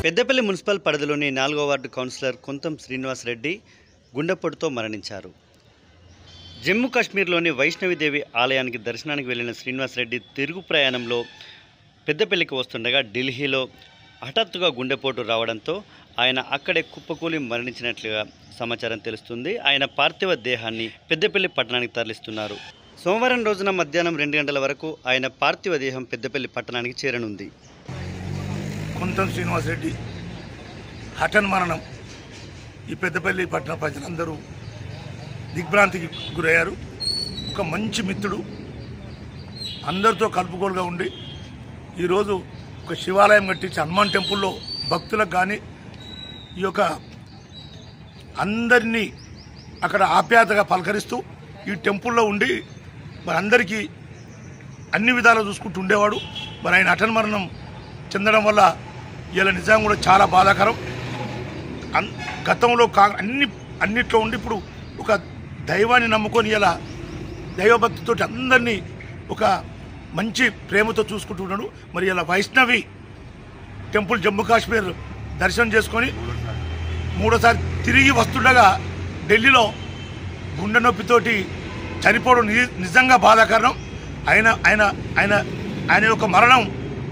Peddapalli municipal పరిధిలోని 4వ ward councillor కొంతం శ్రీనివాస్ రెడ్డి గుండెపోటుతో మరణించారు. జమ్మూ కాశ్మీర్లోని వైష్ణవిదేవి ఆలయానికి దర్శనానికి వెళ్లిన శ్రీనివాస్ రెడ్డి తిరుగు ప్రయాణంలో పెద్దపల్లికి వస్తుండగా ఢిల్లీలో హఠాత్తుగా గుండెపోటు రావడంతో ఆయన అక్కడే కుప్పకూలి మరణించినట్లుగా సమాచారం తెలుస్తుంది. ఆయన పార్థివ దేహాన్ని పెద్దపల్లి పట్టణానికి తరలిస్తున్నారు. సోమవారం రోజున మధ్యాహ్నం 2 గంటల వరకు ఆయన పార్థివ దేహం పెద్దపల్లి పట్టణానికి చేరనుంది. కొంతం శ్రీనివాస్ రెడ్డి హఠాన్ మరణం ఈ పెద్దపల్లి పట్టణ ప్రజలందరూ దిగ్భ్రాంతికి గురయ్యారు. ఒక మంచి మిత్రుడు, అందరితో కలుపుకోలుగా ఉండి ఈరోజు ఒక శివాలయం కట్టించి హనుమాన్ టెంపుల్లో భక్తులకు కానీ ఈ యొక్క అందరినీ అక్కడ ఆప్యాయతగా పలకరిస్తూ ఈ టెంపుల్లో ఉండి మరి అందరికీ అన్ని విధాలు చూసుకుంటూ ఉండేవాడు. మరి ఆయన హఠాన్ మరణం చెందడం వల్ల ఇలా నిజంగా కూడా చాలా బాధాకరం. గతంలో అన్నిట్లో ఉండి ఇప్పుడు ఒక దైవాన్ని నమ్ముకొని ఇలా దైవభక్తితో అందరినీ ఒక మంచి ప్రేమతో చూసుకుంటూ ఉన్నాడు. మరి ఇలా వైష్ణవి టెంపుల్ జమ్మూ కాశ్మీర్ దర్శనం చేసుకొని మూడోసారి తిరిగి వస్తుండగా ఢిల్లీలో గుండె నొప్పితోటి చనిపోవడం నిజంగా బాధాకరం. ఆయన యొక్క మరణం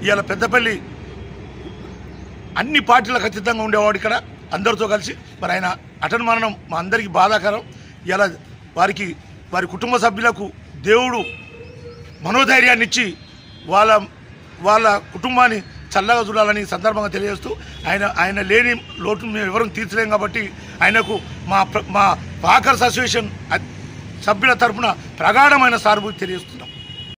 ఇవాళ పెద్దపల్లి అన్ని పార్టీలకు ఖచ్చితంగా ఉండేవాడు ఇక్కడ అందరితో కలిసి. మరి ఆయన హఠాన్ మరణం మా అందరికీ బాధాకరం. ఇలా వారి కుటుంబ సభ్యులకు దేవుడు మనోధైర్యాన్ని ఇచ్చి వాళ్ళ కుటుంబాన్ని చల్లగా చూడాలని సందర్భంగా తెలియజేస్తూ ఆయన లేని లోటు మేము ఎవరూ తీర్చలేం కాబట్టి ఆయనకు మా వాకర్స్ అసోసియేషన్ సభ్యుల తరఫున ప్రగాఢమైన సానుభూతి తెలియజేస్తున్నాం.